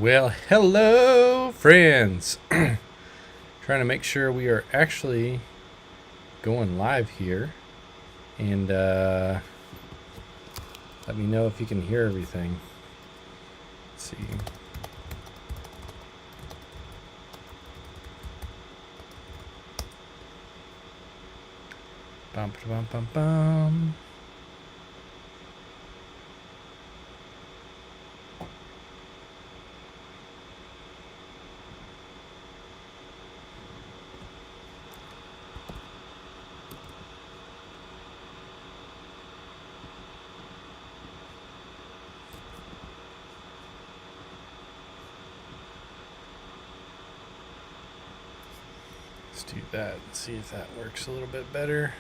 Well, hello, friends. Trying to make sure we are actually going live here. And let me know if you can hear everything. Let's see. Bum, bum, bum, bum. Let's do that and see if that works a little bit better.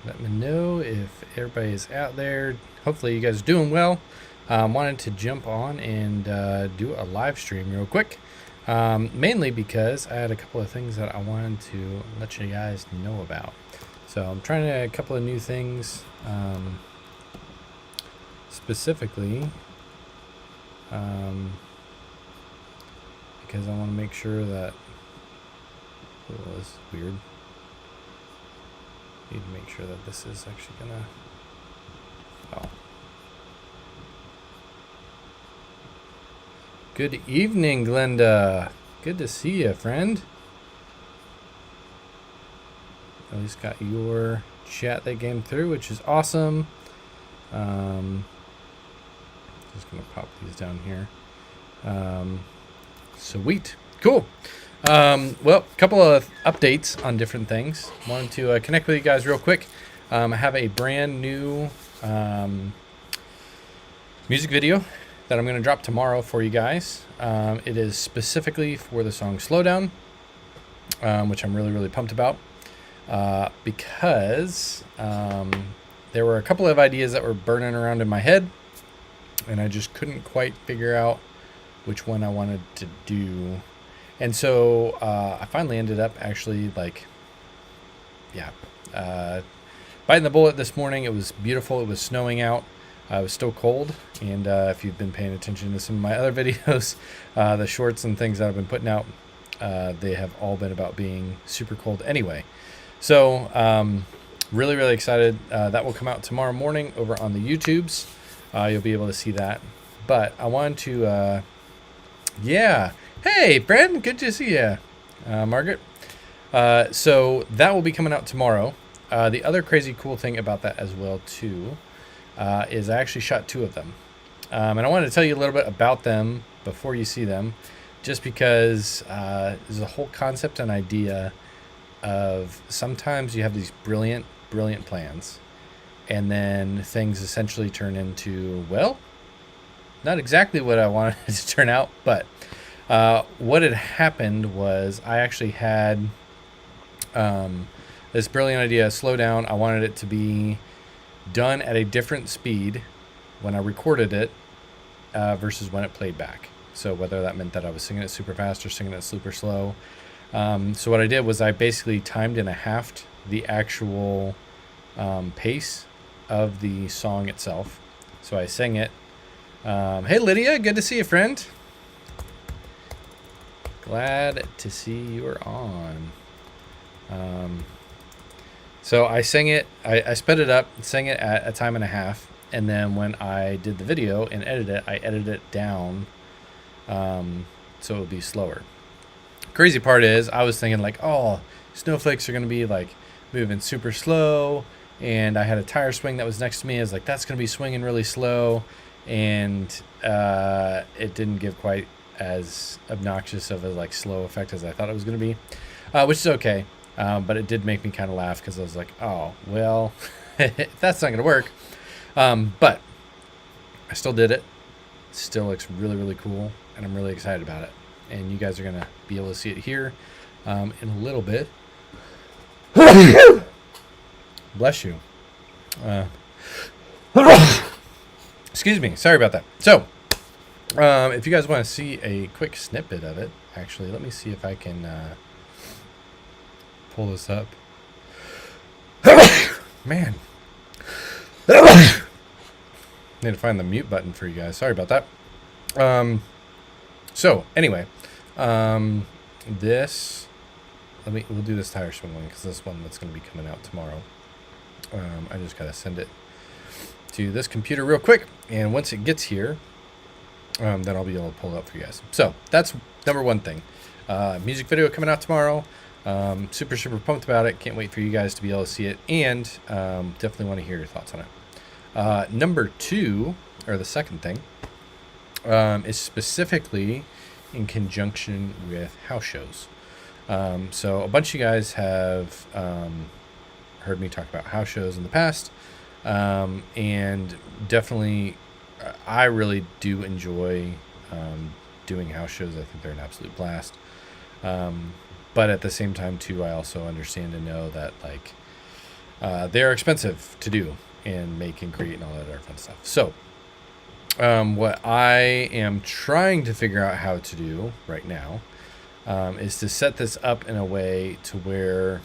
Let me know if everybody's out there. Hopefully you guys are doing well. Wanted to jump on and do a live stream real quick. Mainly because I had a couple of things that I wanted to let you guys know about. So I'm trying a couple of new things. Specifically, because I want to make sure that... Oh, this is weird. Need to make sure that this is actually gonna... Oh. Good evening, Glenda. Good to see you, friend. At least got your chat that came through, which is awesome. Just gonna pop these down here. Sweet. Cool. Well, a couple of updates on different things. Wanted to connect with you guys real quick. I have a brand new music video that I'm going to drop tomorrow for you guys. It is specifically for the song Slow Down, which I'm really, really pumped about because there were a couple of ideas that were burning around in my head, and I just couldn't quite figure out which one I wanted to do. And so I finally ended up actually biting the bullet this morning. It was beautiful. It was snowing out. It was still cold. And if you've been paying attention to some of my other videos, the shorts and things that I've been putting out, they have all been about being super cold anyway. So really, really excited. That will come out tomorrow morning over on the YouTubes. You'll be able to see that. But I wanted to, Hey, friend, good to see you, Margaret. So that will be coming out tomorrow. The other crazy cool thing about that as well, too, is I actually shot 2 of them. And I wanted to tell you a little bit about them before you see them, just because there's a whole concept and idea of sometimes you have these brilliant, brilliant plans, and then things essentially turn into, well, not exactly what I wanted it to turn out, but... what had happened was I actually had this brilliant idea, Slow Down. I wanted it to be done at a different speed when I recorded it versus when it played back. So whether that meant that I was singing it super fast or singing it super slow. So what I did was I basically timed and a halved the actual pace of the song itself. So I sang it. Hey, Lydia, good to see you, friend. Glad to see you are on. So I sang it, I sped it up, sang it at a time and a half, and then when I did the video and edited it, I edited it down so it would be slower. Crazy part is I was thinking like, oh, snowflakes are going to be like moving super slow, and I had a tire swing that was next to me. I was like, that's going to be swinging really slow, and it didn't give quite as obnoxious of a like slow effect as I thought it was going to be, which is okay, but it did make me kind of laugh because I was like, oh well, that's not going to work, but I still did it. It still looks really, really cool, and I'm really excited about it, and you guys are going to be able to see it here in a little bit. Bless you. Excuse me, sorry about that. So if you guys want to see a quick snippet of it, actually, let me see if I can pull this up. Man, Need to find the mute button for you guys. Sorry about that. So anyway, this, we'll do this tire swing one because this one that's going to be coming out tomorrow. I just got to send it to this computer real quick. And once it gets here, then I'll be able to pull it up for you guys. So that's number one thing. Music video coming out tomorrow. Super pumped about it. Can't wait for you guys to be able to see it. And definitely want to hear your thoughts on it. Number two, or the second thing, is specifically in conjunction with house shows. So a bunch of you guys have heard me talk about house shows in the past, and definitely I really do enjoy doing house shows. I think they're an absolute blast. But at the same time, too, I also understand and know that they're expensive to do and make and create and all that other fun stuff. So what I am trying to figure out how to do right now is to set this up in a way to where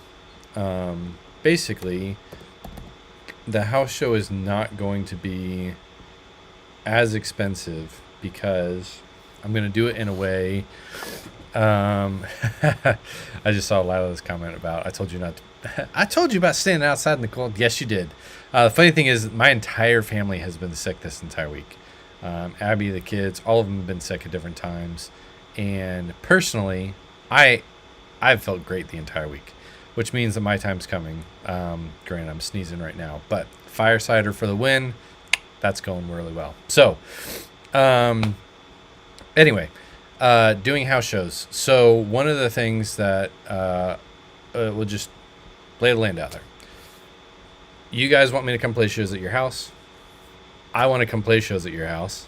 basically the house show is not going to be as expensive, because I'm going to do it in a way. I just saw Lila's comment about, I told you about standing outside in the cold. Yes, you did. The funny thing is, my entire family has been sick this entire week. Abby, the kids, all of them have been sick at different times. And personally, I've felt great the entire week, which means that my time's coming. Granted, I'm sneezing right now, but fire cider for the win. That's going really well. So, anyway, doing house shows. So one of the things that we'll just lay the land out there. You guys want me to come play shows at your house. I want to come play shows at your house.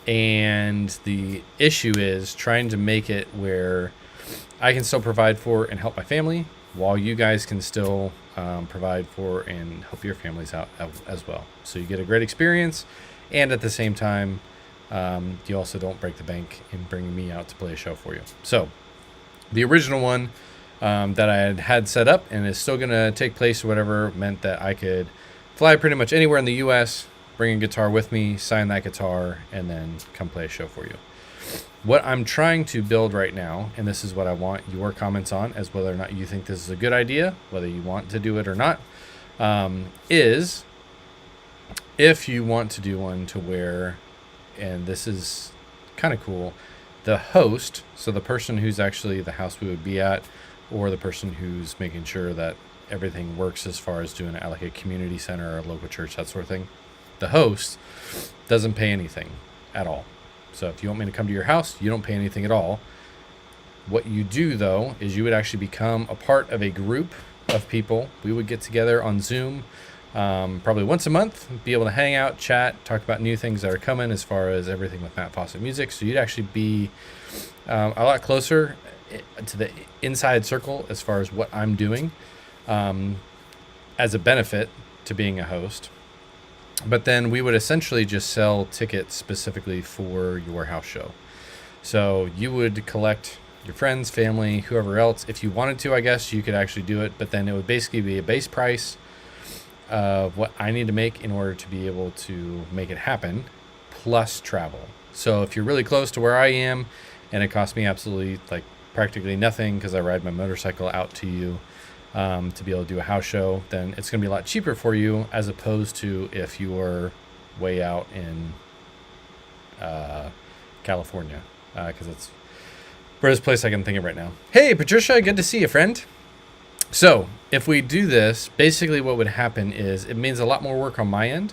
And the issue is trying to make it where I can still provide for and help my family, while you guys can still provide for and help your families out as well. So you get a great experience, and at the same time, you also don't break the bank in bringing me out to play a show for you. So the original one that I had set up and is still going to take place or whatever meant that I could fly pretty much anywhere in the U.S., bring a guitar with me, sign that guitar, and then come play a show for you. What I'm trying to build right now, and this is what I want your comments on, as whether or not you think this is a good idea, whether you want to do it or not, is if you want to do one to where, and this is kind of cool, the host, so the person who's actually the house we would be at, or the person who's making sure that everything works as far as doing it at like a community center or a local church, that sort of thing, the host doesn't pay anything at all. So if you want me to come to your house, you don't pay anything at all. What you do, though, is you would actually become a part of a group of people. We would get together on Zoom probably once a month, be able to hang out, chat, talk about new things that are coming as far as everything with Matt Fawcett Music. So you'd actually be a lot closer to the inside circle as far as what I'm doing as a benefit to being a host. But then we would essentially just sell tickets specifically for your house show. So you would collect your friends, family, whoever else. If you wanted to, I guess you could actually do it. But then it would basically be a base price of what I need to make in order to be able to make it happen, plus travel. So if you're really close to where I am and it costs me absolutely practically nothing because I ride my motorcycle out to you, to be able to do a house show, then it's going to be a lot cheaper for you, as opposed to if you were way out in California, because it's the first place I can think of right now. Hey, Patricia, good to see you, friend. So if we do this, basically what would happen is it means a lot more work on my end,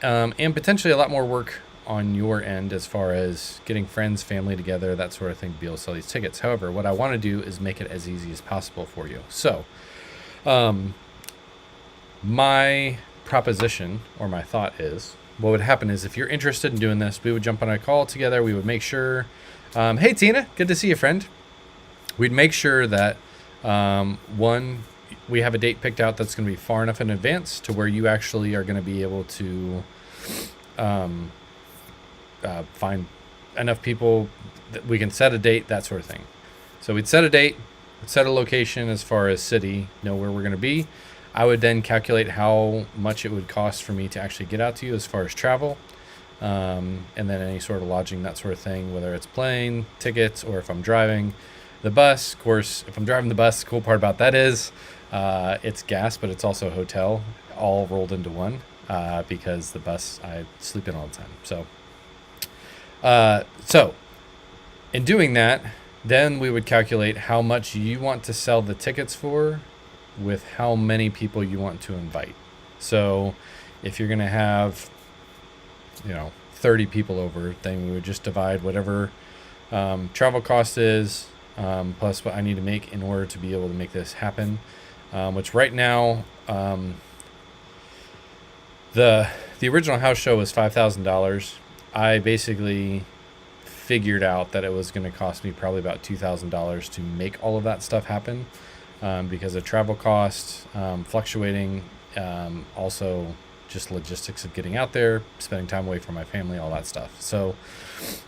and potentially a lot more work on your end as far as getting friends, family together, that sort of thing, to be able to sell these tickets. However, what I want to do is make it as easy as possible for you. So my proposition or my thought is, what would happen is if you're interested in doing this, we would jump on a call together. We would make sure, hey, Tina, good to see you, friend. We'd make sure that, one, we have a date picked out that's going to be far enough in advance to where you actually are going to be able to find enough people that we can set a date, that sort of thing. So we'd set a date, set a location as far as city, know where we're going to be. I would then calculate how much it would cost for me to actually get out to you as far as travel, and then any sort of lodging, that sort of thing, whether it's plane tickets or if I'm driving the bus. Of course, if I'm driving the bus, the cool part about that is it's gas, but it's also hotel, all rolled into one, because the bus I sleep in all the time. So in doing that, then we would calculate how much you want to sell the tickets for with how many people you want to invite. So if you're going to have, 30 people over, then we would just divide whatever travel cost is, plus what I need to make in order to be able to make this happen, which right now, the original house show was $5,000. I basically figured out that it was going to cost me probably about $2,000 to make all of that stuff happen, because of travel costs, fluctuating, also just logistics of getting out there, spending time away from my family, all that stuff. So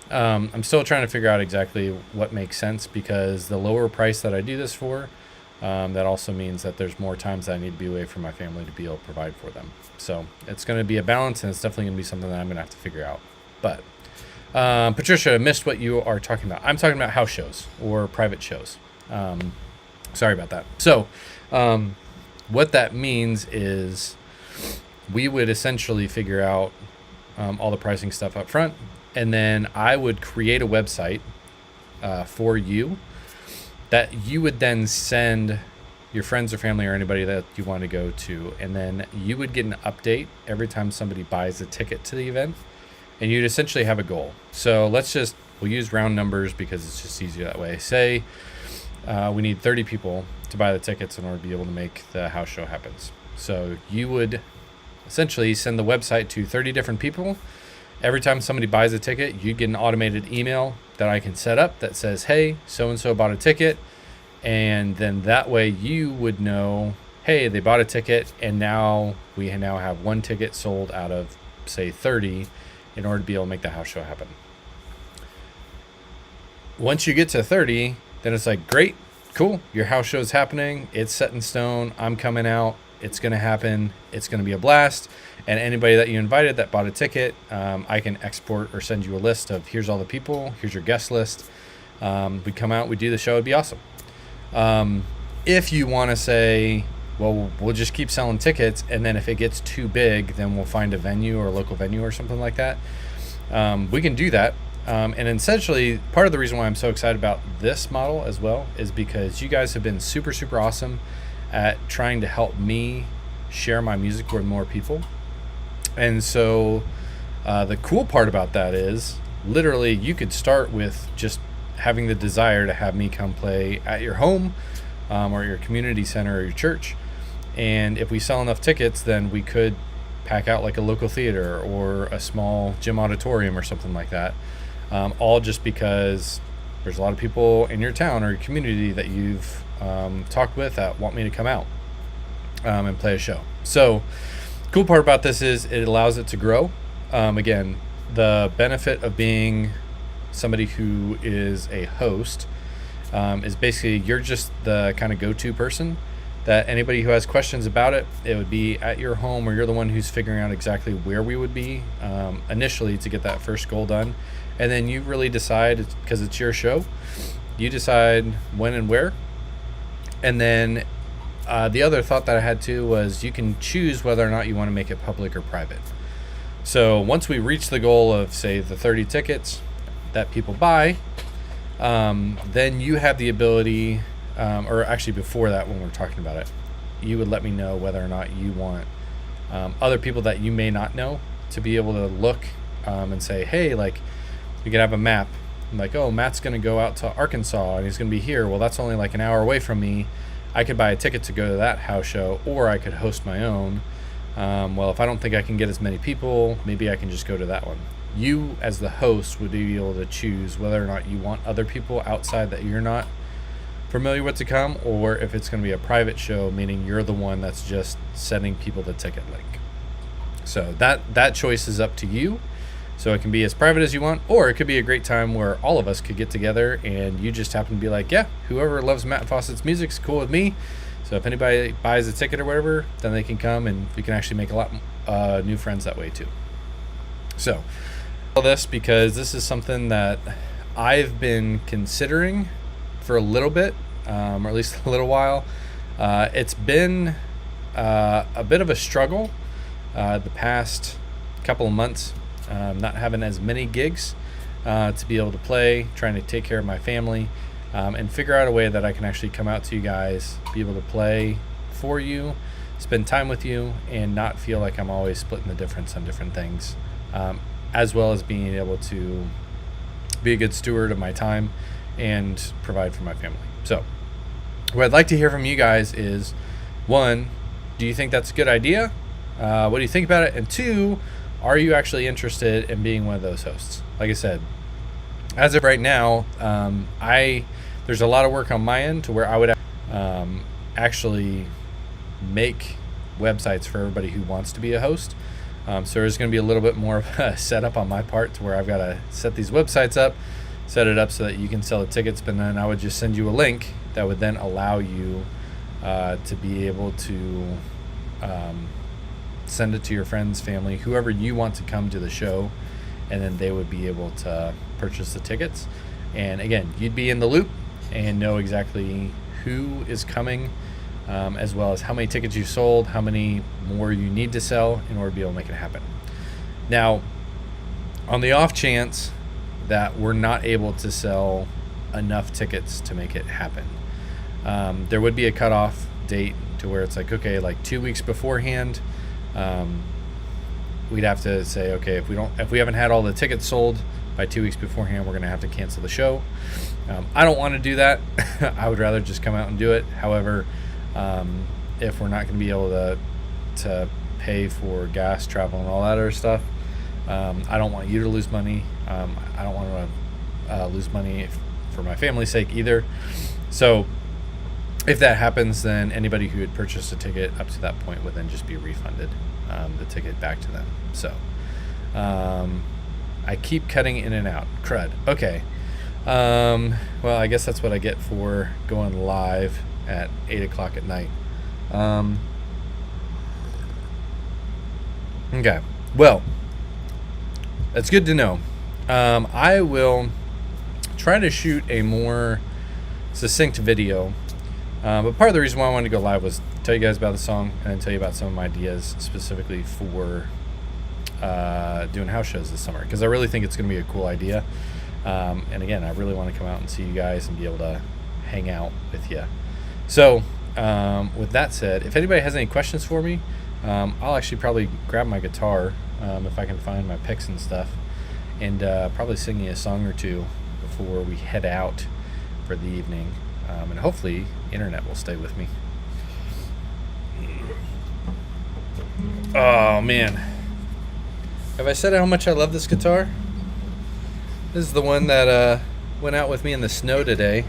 I'm still trying to figure out exactly what makes sense, because the lower price that I do this for, that also means that there's more times that I need to be away from my family to be able to provide for them. So it's going to be a balance, and it's definitely going to be something that I'm going to have to figure out. But Patricia, I missed what you are talking about. I'm talking about house shows or private shows. Sorry about that. So what that means is we would essentially figure out all the pricing stuff up front, and then I would create a website for you that you would then send your friends or family or anybody that you want to go to, and then you would get an update every time somebody buys a ticket to the event, and you'd essentially have a goal. So we'll use round numbers because it's just easier that way. Say we need 30 people to buy the tickets in order to be able to make the house show happen. So you would essentially send the website to 30 different people. Every time somebody buys a ticket, you get an automated email that I can set up that says, hey, so-and-so bought a ticket. And then that way you would know, hey, they bought a ticket, and now we have one ticket sold out of, say, 30 in order to be able to make the house show happen. Once you get to 30, then it's like, great, cool, your house show is happening. It's set in stone. I'm coming out. It's going to happen. It's going to be a blast. And anybody that you invited that bought a ticket, I can export or send you a list of, here's all the people, here's your guest list. We come out, we do the show, it'd be awesome. If you want to say, well, we'll just keep selling tickets, and then if it gets too big, then we'll find a venue or a local venue or something like that. We can do that. And essentially, part of the reason why I'm so excited about this model as well is because you guys have been super, super awesome at trying to help me share my music with more people. And so the cool part about that is literally you could start with just having the desire to have me come play at your home, or your community center or your church. And if we sell enough tickets, then we could pack out like a local theater or a small gym auditorium or something like that. All just because there's a lot of people in your town or your community that you've talked with that want me to come out and play a show. So cool part about this is it allows it to grow. Again, the benefit of being somebody who is a host is basically you're just the kind of go-to person that anybody who has questions about it, it would be at your home, or you're the one who's figuring out exactly where we would be initially to get that first goal done. And then you really decide, because it's your show, you decide when and where. And then the other thought that I had too was you can choose whether or not you want to make it public or private. So once we reach the goal of, say, the 30 tickets that people buy, then you have the ability, or actually before that, when we're talking about it, you would let me know whether or not you want other people that you may not know to be able to look and say, hey, like, we could have a map. Like, oh, Matt's going to go out to Arkansas and he's going to be here. Well, that's only like an hour away from me. I could buy a ticket to go to that house show, or I could host my own. Well, if I don't think I can get as many people, maybe I can just go to that one. You, as the host, would be able to choose whether or not you want other people outside that you're not familiar with to come, or if it's going to be a private show, meaning you're the one that's just sending people the ticket link. So that choice is up to you. So it can be as private as you want, or it could be a great time where all of us could get together and you just happen to be like, yeah, whoever loves Matt Fawcett's music is cool with me. So if anybody buys a ticket or whatever, then they can come and we can actually make a lot new friends that way too. So all this because this is something that I've been considering for a little bit, or at least a little while. It's been a bit of a struggle the past couple of months, not having as many gigs to be able to play, trying to take care of my family, and figure out a way that I can actually come out to you guys, be able to play for you, spend time with you, and not feel like I'm always splitting the difference on different things, as well as being able to be a good steward of my time and provide for my family. So what I'd like to hear from you guys is, one, do you think that's a good idea? What do you think about it? And two, are you actually interested in being one of those hosts? Like I said, as of right now, there's a lot of work on my end to where I would actually make websites for everybody who wants to be a host. So there's going to be a little bit more of a setup on my part to where I've got to set these websites up, set it up so that you can sell the tickets, but then I would just send you a link that would then allow you to be able to send it to your friends, family, whoever you want to come to the show, and then they would be able to purchase the tickets. And again, you'd be in the loop and know exactly who is coming, as well as how many tickets you sold, how many more you need to sell in order to be able to make it happen. Now, on the off chance that we're not able to sell enough tickets to make it happen, there would be a cutoff date to where it's like, okay, like 2 weeks beforehand, we'd have to say, okay, if we haven't had all the tickets sold by 2 weeks beforehand, we're going to have to cancel the show. I don't want to do that. I would rather just come out and do it. However, if we're not going to be able to pay for gas, travel, and all that other stuff, I don't want you to lose money. I don't want to lose money for my family's sake either. So if that happens, then anybody who had purchased a ticket up to that point would then just be refunded the ticket back to them. So I keep cutting in and out. Crud. Okay. Well, I guess that's what I get for going live at 8 o'clock at night. Okay. Well, that's good to know. I will try to shoot a more succinct video. But part of the reason why I wanted to go live was tell you guys about the song and then tell you about some of my ideas specifically for doing house shows this summer, because I really think it's going to be a cool idea. And again, I really want to come out and see you guys and be able to hang out with you. So with that said, if anybody has any questions for me, I'll actually probably grab my guitar if I can find my picks and stuff, and probably sing you a song or two before we head out for the evening. And hopefully internet will stay with me. Oh man, have I said how much I love this guitar? This is the one that went out with me in the snow today,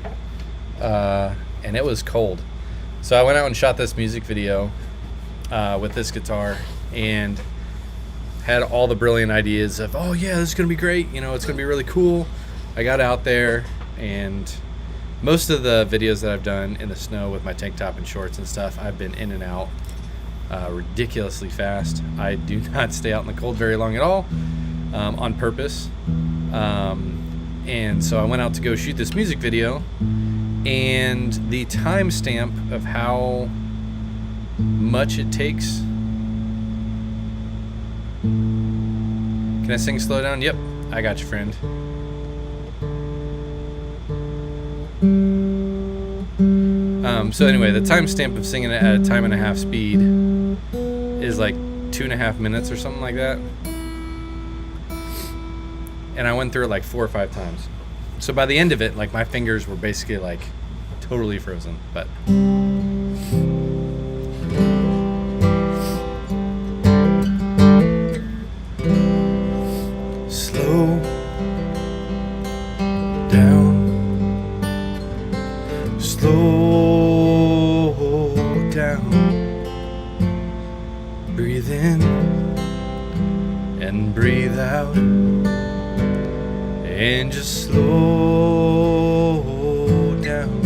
and it was cold. So I went out and shot this music video with this guitar and had all the brilliant ideas of, oh yeah, this is gonna be great, it's gonna be really cool. I got out there, and most of the videos that I've done in the snow with my tank top and shorts and stuff, I've been in and out ridiculously fast. I do not stay out in the cold very long at all, on purpose. And so I went out to go shoot this music video, and the timestamp of how much it takes. Can I sing slow down? Yep, I got you, friend. So anyway, the timestamp of singing it at a 1.5 speed is like 2.5 minutes or something like that. And I went through it like 4 or 5 times. So by the end of it, like my fingers were basically like totally frozen. But slow down, slow down, breathe in and breathe out, and just slow down.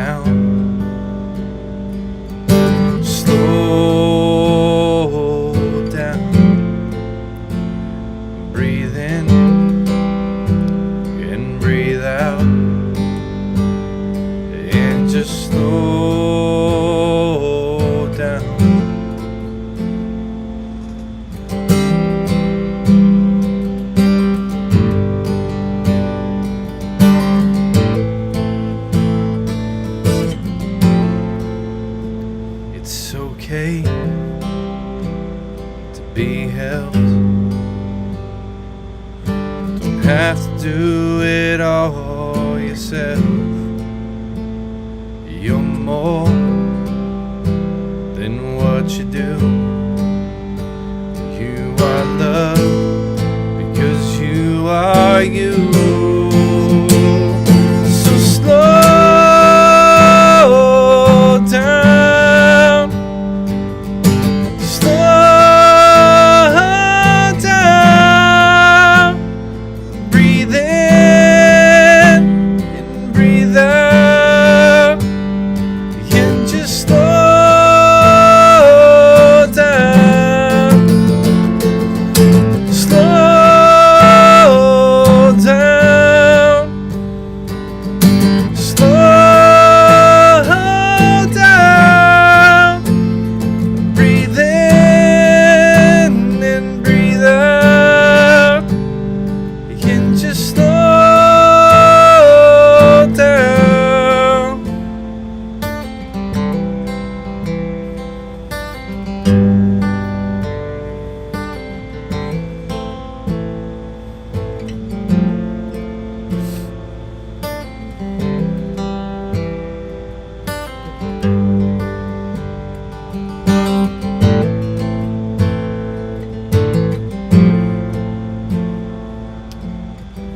down. Slow down. Breathe in and breathe out. And just slow down. It's okay to be held. Don't have to do it all yourself. You're more than what you do. You are loved because you are you. So slow down. Slow down. Breathe in and breathe out. And just slow down. Slow down. Slow down. Breathe in and breathe out. You can just slow down.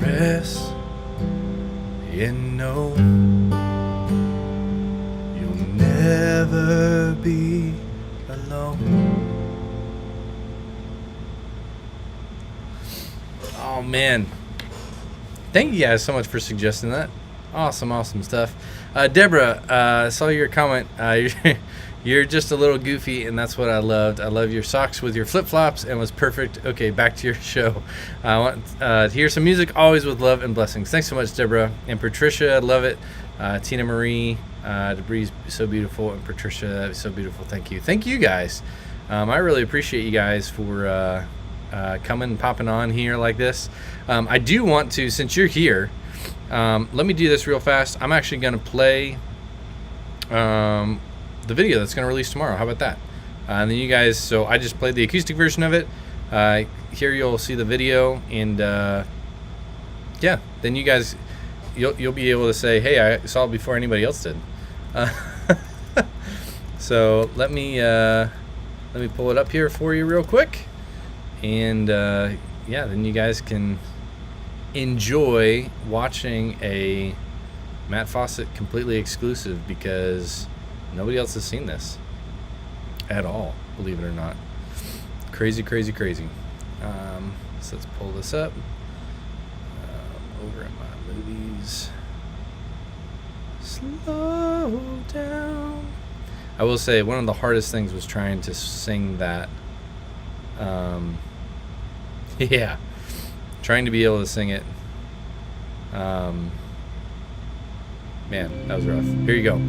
Rest and know you'll never be alone. Oh man, thank you guys so much for suggesting that. Awesome stuff. Deborah, I saw your comment. You're just a little goofy, and that's what I loved. I love your socks with your flip-flops, and was perfect. Okay, back to your show. I want to hear some music, always with love and blessings. Thanks so much, Deborah. And Patricia, I love it. Tina Marie, Debri's so beautiful, and Patricia, that was so beautiful. Thank you. Thank you, guys. I really appreciate you guys for coming and popping on here like this. I do want to, since you're here, let me do this real fast. I'm actually going to play the video that's going to release tomorrow. How about that? And then you guys, so I just played the acoustic version of it. Here you'll see the video, and yeah, then you guys, you'll be able to say, hey, I saw it before anybody else did. So let me pull it up here for you real quick, and yeah, then you guys can enjoy watching a Matt Fawcett completely exclusive, because nobody else has seen this at all, believe it or not. Crazy. So let's pull this up over at my movies. Slow down. I will say one of the hardest things was trying to sing that. Yeah, trying to be able to sing it. Man, that was rough. Here you go.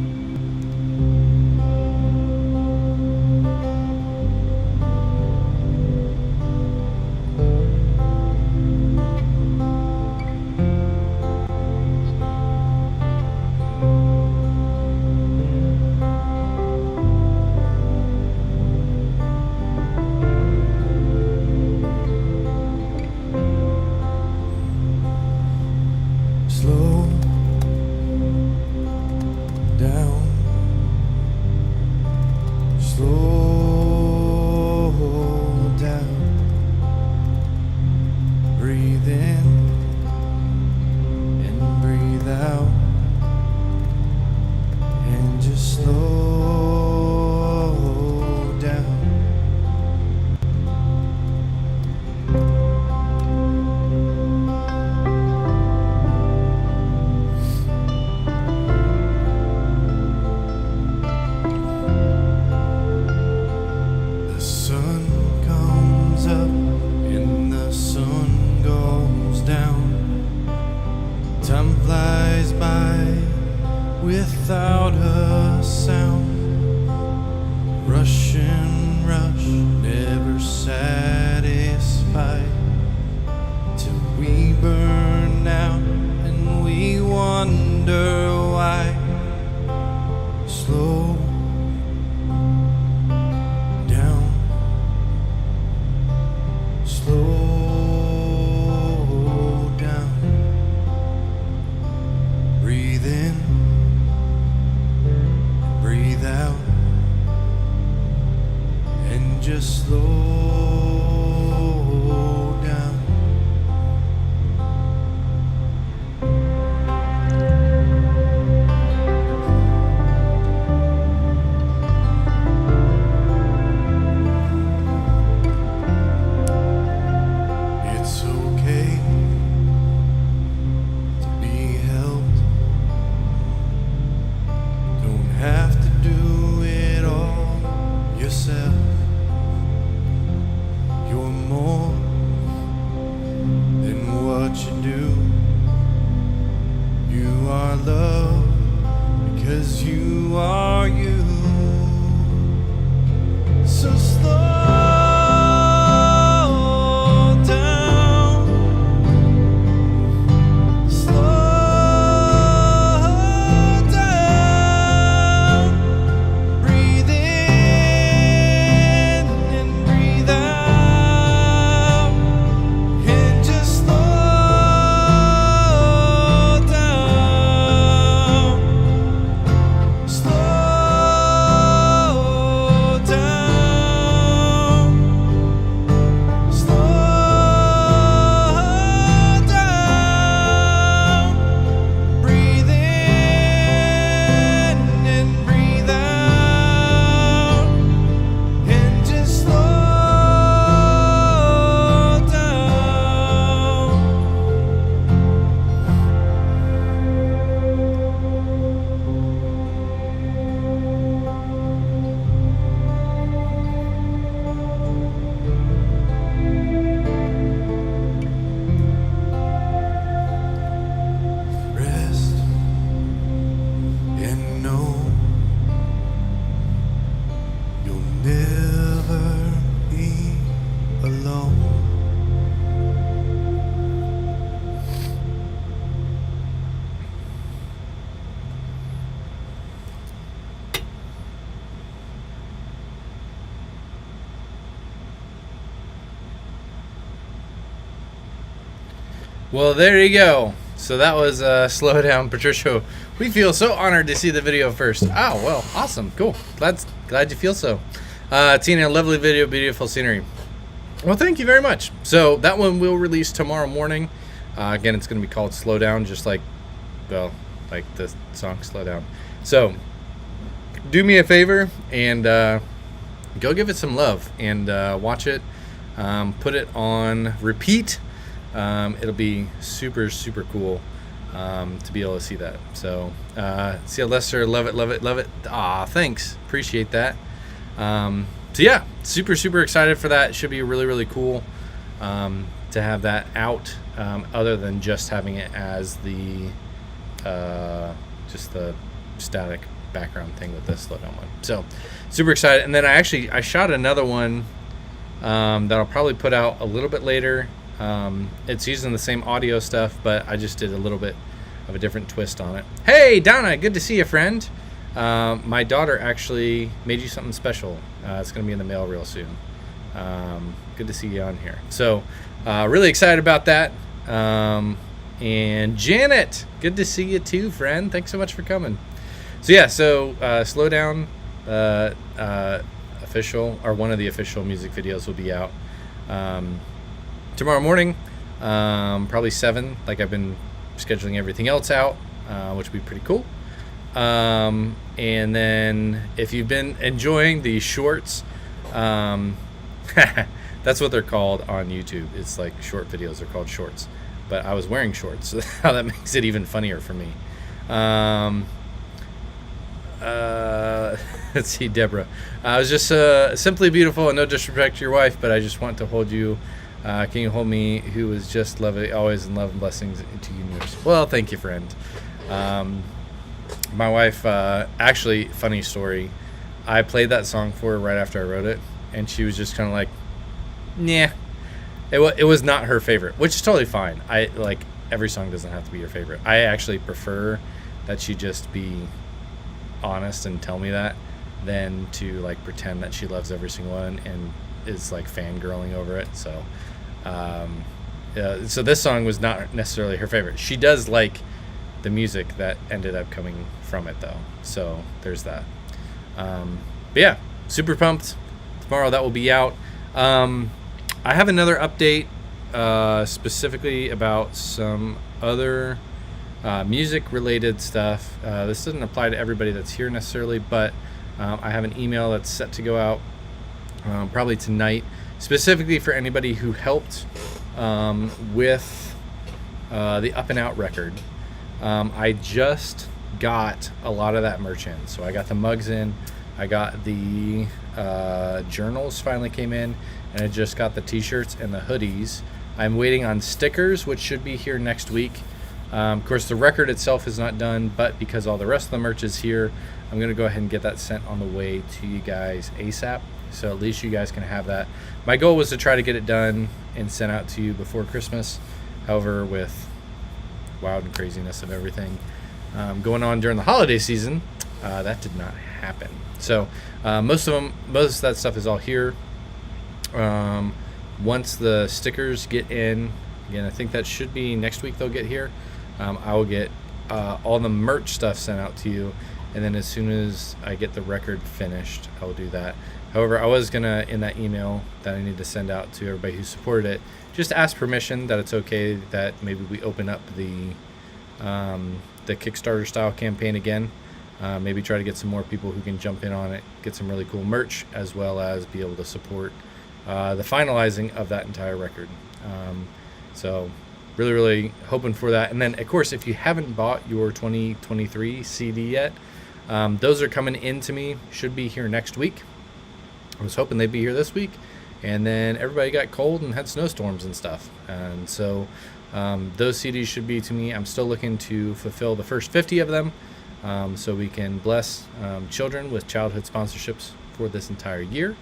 Slow down. never satisfied till we burn out and we wonder why. Slow down, slow down. Breathe in, breathe out, and just slow down. It's okay to be helped. Don't have to do it all yourself. You're more than what you do. You are love because you are you. So slow down, slow down. Breathe in and breathe out, and just slow down, slow down, slow down. Breathe in and breathe out, and just slow down. Rest and know you'll never be alone. Well, there you go. So that was Slow Down, Patricia. We feel so honored to see the video first. Oh, well, awesome. Cool. Glad you feel so. Tina, lovely video, beautiful scenery. Well, thank you very much. So that one will release tomorrow morning. Again, it's going to be called Slow Down, just like, well, like the song Slow Down. So do me a favor and go give it some love and watch it. Put it on repeat. It'll be super, super cool to be able to see that. So, see you, Lester. Love it, love it, love it. Aw, thanks. Appreciate that. So, yeah, super, super excited for that. It should be really, really cool to have that out, other than just having it as the just the static background thing with the Slow Down one. So, super excited. And then I shot another one that I'll probably put out a little bit later. It's using the same audio stuff, but I just did a little bit of a different twist on it. Hey, Donna, good to see you, friend. My daughter actually made you something special. It's going to be in the mail real soon. Good to see you on here. So, really excited about that. And Janet, good to see you too, friend. Thanks so much for coming. So, yeah, Slow Down official, or one of the official music videos will be out tomorrow morning, probably 7, like I've been scheduling everything else out, which would be pretty cool. And then if you've been enjoying the shorts, that's what they're called on YouTube. It's like short videos. They're called shorts. But I was wearing shorts, so that makes it even funnier for me. Let's see, Deborah. I was just simply beautiful, and no disrespect to your wife, but I just want to hold you. Can you hold me, who is just lovely, always in love and blessings to you and yours? Well, thank you, friend. My wife, actually, funny story. I played that song for her right after I wrote it, and she was just kind of like, nah. It was not her favorite, which is totally fine. I like, every song doesn't have to be your favorite. I actually prefer that she just be honest and tell me that than to like pretend that she loves every single one and is like fangirling over it. So so this song was not necessarily her favorite. She does like the music that ended up coming from it though, so there's that. But yeah, super pumped. Tomorrow that will be out. I have another update specifically about some other music related stuff. This doesn't apply to everybody that's here necessarily, but I have an email that's set to go out probably tonight, specifically for anybody who helped with the Up and Out record. I just got a lot of that merch in. So I got the mugs in, I got the journals finally came in, and I just got the t-shirts and the hoodies. I'm waiting on stickers, which should be here next week. Of course, the record itself is not done, but because all the rest of the merch is here, I'm going to go ahead and get that sent on the way to you guys ASAP. So at least you guys can have that. My goal was to try to get it done and sent out to you before Christmas. However, with wild and craziness of everything going on during the holiday season, that did not happen. So most of that stuff is all here. Once the stickers get in, again, I think that should be next week they'll get here. I will get all the merch stuff sent out to you, and then as soon as I get the record finished, I will do that. However, I was gonna, in that email that I need to send out to everybody who supported it, just ask permission that it's okay that maybe we open up the Kickstarter style campaign again. Maybe try to get some more people who can jump in on it, get some really cool merch, as well as be able to support the finalizing of that entire record. So really, really hoping for that. And then, of course, if you haven't bought your 2023 CD yet, those are coming in to me. Should be here next week. I was hoping they'd be here this week. And then everybody got cold and had snowstorms and stuff. And so those CDs should be to me. I'm still looking to fulfill the first 50 of them so we can bless children with childhood sponsorships for this entire year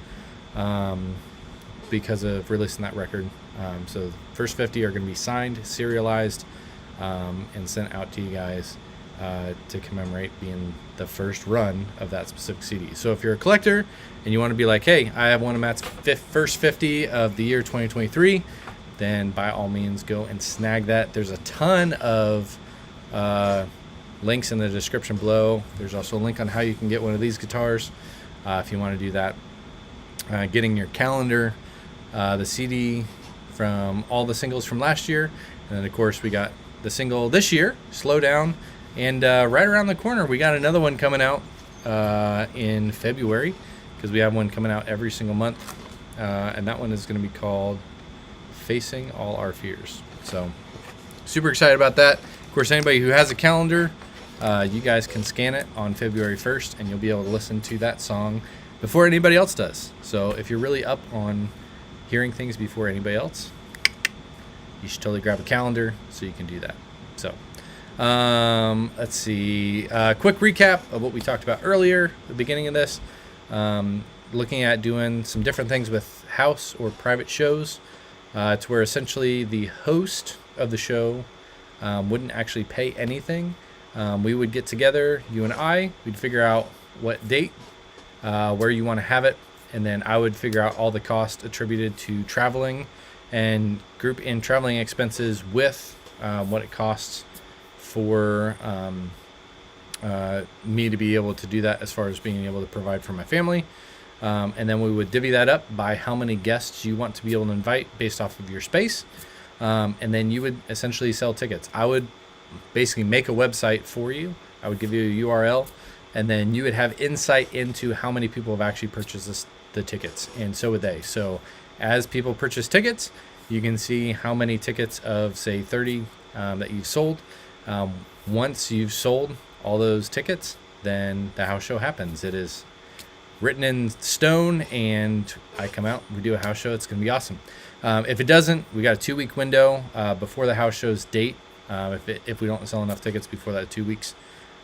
because of releasing that record. So the first 50 are going to be signed, serialized, and sent out to you guys to commemorate being the first run of that specific CD. So if you're a collector and you want to be like, hey, I have one of Matt's first 50 of the year 2023, then by all means go and snag that. There's a ton of links in the description below. There's also a link on how you can get one of these guitars if you want to do that. Getting your calendar, the CD from all the singles from last year, and then of course we got the single this year, Slow Down, and right around the corner we got another one coming out in February, because we have one coming out every single month, and that one is going to be called Facing All Our Fears. So super excited about that. Of course, anybody who has a calendar, you guys can scan it on February 1st and you'll be able to listen to that song before anybody else does. So if you're really up on hearing things before anybody else, you should totally grab a calendar so you can do that. So let's see, quick recap of what we talked about earlier, the beginning of this, looking at doing some different things with house or private shows, to where essentially the host of the show wouldn't actually pay anything. We would get together, you and I, we'd figure out what date, where you want to have it, and then I would figure out all the cost attributed to traveling and group in traveling expenses with what it costs for me to be able to do that as far as being able to provide for my family. And then we would divvy that up by how many guests you want to be able to invite based off of your space. And then you would essentially sell tickets. I would basically make a website for you. I would give you a URL, and then you would have insight into how many people have actually purchased the tickets, and so would they. So as people purchase tickets, you can see how many tickets of, say, 30 that you've sold. Once you've sold all those tickets, then the house show happens. It is written in stone, and I come out, we do a house show. It's going to be awesome. If it doesn't, we got a 2-week window before the house show's date. If we don't sell enough tickets before that 2 weeks,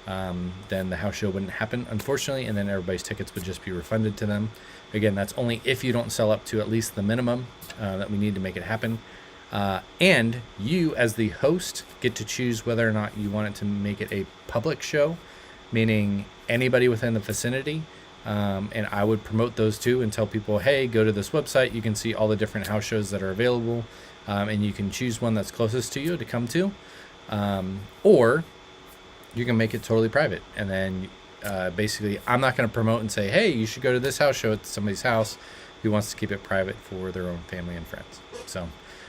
then the house show wouldn't happen, unfortunately, and then everybody's tickets would just be refunded to them. Again, that's only if you don't sell up to at least the minimum that we need to make it happen. And you, as the host, get to choose whether or not you want it to make it a public show, meaning anybody within the vicinity. And I would promote those too and tell people, hey, go to this website. You can see all the different house shows that are available, and you can choose one that's closest to you to come to. Or you can make it totally private. And then basically, I'm not going to promote and say, hey, you should go to this house show at somebody's house who wants to keep it private for their own family and friends. So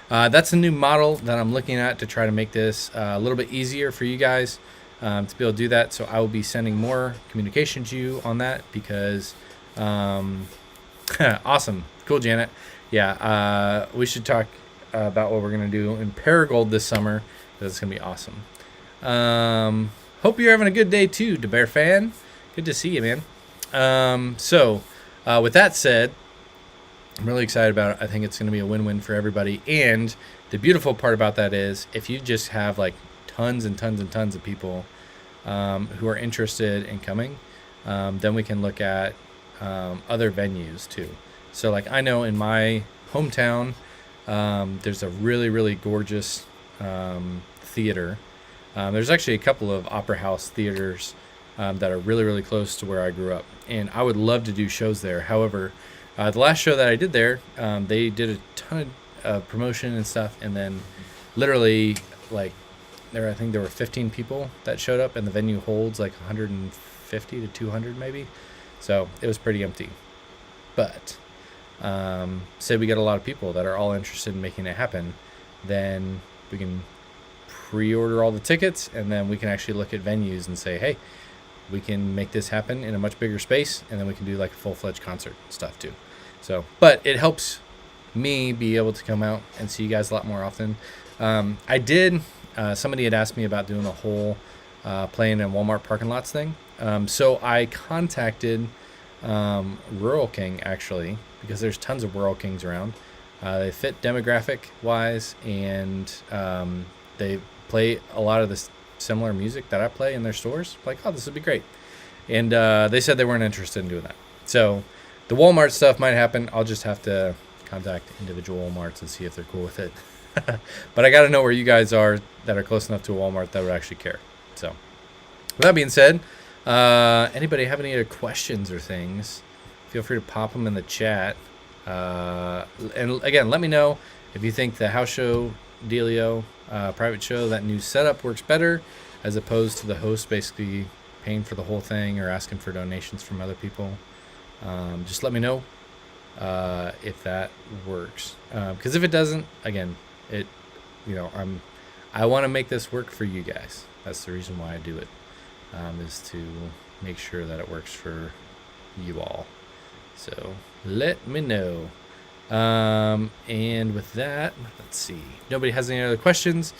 that's a new model that I'm looking at to try to make this a little bit easier for you guys to be able to do that. So I will be sending more communication to you on that because awesome. Cool, Janet. Yeah, we should talk about what we're going to do in Paragould this summer. That's going to be awesome. Hope you're having a good day too, DeBear fan. Good to see you, man. So with that said, I'm really excited about it. I think it's going to be a win-win for everybody. And the beautiful part about that is if you just have like tons and tons and tons of people who are interested in coming, then we can look at other venues too. So like I know in my hometown, there's a really, really gorgeous theater. There's actually a couple of opera house theaters that are really, really close to where I grew up. And I would love to do shows there. However, the last show that I did there, they did a ton of promotion and stuff. And then literally like I think there were 15 people that showed up, and the venue holds like 150 to 200 maybe. So it was pretty empty. But say we get a lot of people that are all interested in making it happen, then we can pre-order all the tickets, and then we can actually look at venues and say, hey, we can make this happen in a much bigger space, and then we can do like a full-fledged concert stuff too. So, but it helps me be able to come out and see you guys a lot more often. Somebody had asked me about doing a whole playing in Walmart parking lots thing. So I contacted Rural King actually, because there's tons of Rural Kings around. They fit demographic wise, and they play a lot of the similar music that I play in their stores. Like, oh, this would be great. And they said they weren't interested in doing that. So the Walmart stuff might happen. I'll just have to contact individual Walmarts and see if they're cool with it. But I got to know where you guys are that are close enough to a Walmart that would actually care. So with that being said, anybody have any other questions or things, feel free to pop them in the chat. And again, let me know if you think the house show dealio, private show, that new setup works better as opposed to the host basically paying for the whole thing or asking for donations from other people. Just let me know if that works, because if it doesn't, again, I want to make this work for you guys. That's the reason why I do it, is to make sure that it works for you all. So let me know. And with that, let's see. Nobody has any other questions.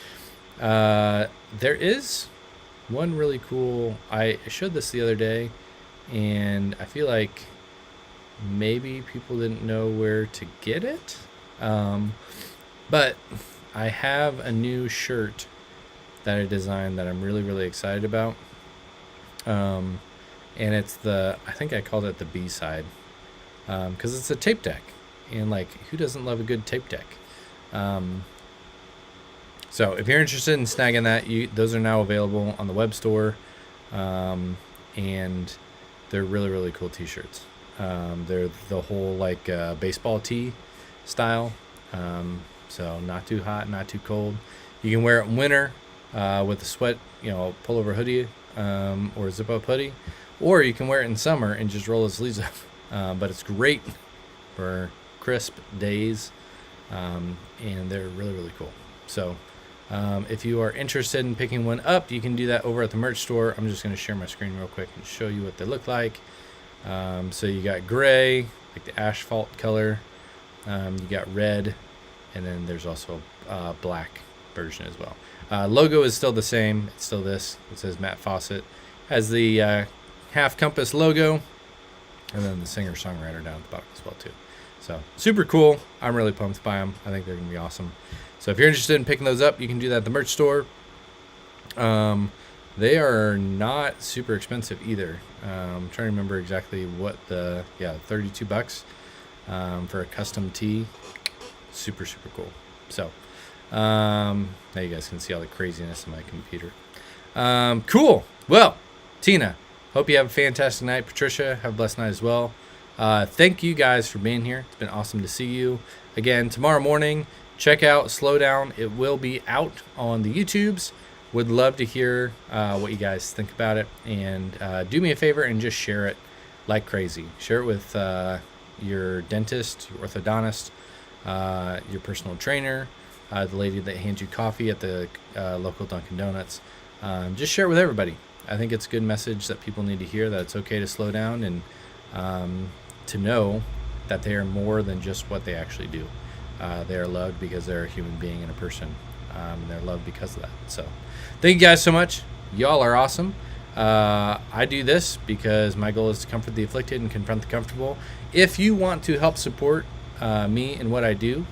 There is one really cool. I showed this the other day, and I feel like maybe people didn't know where to get it. But I have a new shirt that I designed that I'm really, really excited about. And it's I think I called it the B-side. Because it's a tape deck. And like, who doesn't love a good tape deck? So if you're interested in snagging that, those are now available on the web store. And they're really, really cool t-shirts. They're the whole like baseball tee style. So not too hot, not too cold. You can wear it in winter with a sweat, pullover hoodie or zip up hoodie. Or you can wear it in summer and just roll the sleeves up. But it's great for crisp days, and they're really, really cool. So if you are interested in picking one up, you can do that over at the merch store. I'm just going to share my screen real quick and show you what they look like. So you got gray, like the asphalt color. You got red, and then there's also a black version as well. Logo is still the same. It's still this. It says Matt Fawcett. Has the half compass logo, and then the singer-songwriter down at the bottom as well too. So super cool. I'm really pumped by them. I think they're going to be awesome. So if you're interested in picking those up, you can do that at the merch store. They are not super expensive either. I'm trying to remember exactly what the, yeah, $32 for a custom tee. Super, super cool. So, now you guys can see all the craziness in my computer. Cool. Well, Tina, hope you have a fantastic night. Patricia, have a blessed night as well. Thank you guys for being here. It's been awesome to see you. Again, tomorrow morning, check out Slow Down. It will be out on the YouTubes. Would love to hear what you guys think about it. And do me a favor and just share it like crazy. Share it with your dentist, your orthodontist, your personal trainer, the lady that hands you coffee at the local Dunkin' Donuts. Just share it with everybody. I think it's a good message that people need to hear, that it's okay to slow down and to know that they are more than just what they actually do. They are loved because they're a human being and a person. And they're loved because of that. So thank you guys so much. Y'all are awesome. I do this because my goal is to comfort the afflicted and confront the comfortable. If you want to help support me and what I do,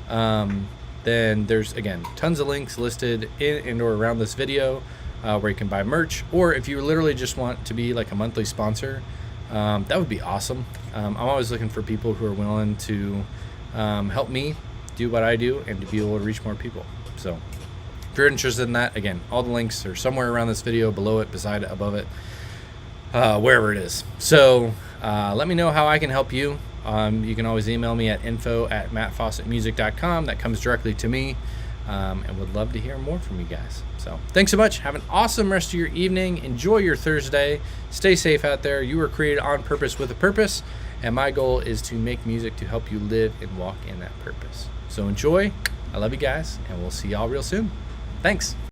then there's, again, tons of links listed in and or around this video where you can buy merch. Or if you literally just want to be like a monthly sponsor, that would be awesome. I'm always looking for people who are willing to help me do what I do and to be able to reach more people. So if you're interested in that, again, all the links are somewhere around this video, below it, beside it, above it, wherever it is. So let me know how I can help you. You can always email me at info@mattfawcettmusic.com. That comes directly to me, and would love to hear more from you guys. So thanks so much. Have an awesome rest of your evening. Enjoy your Thursday. Stay safe out there. You were created on purpose with a purpose, and my goal is to make music to help you live and walk in that purpose. So enjoy. I love you guys, and we'll see y'all real soon. Thanks.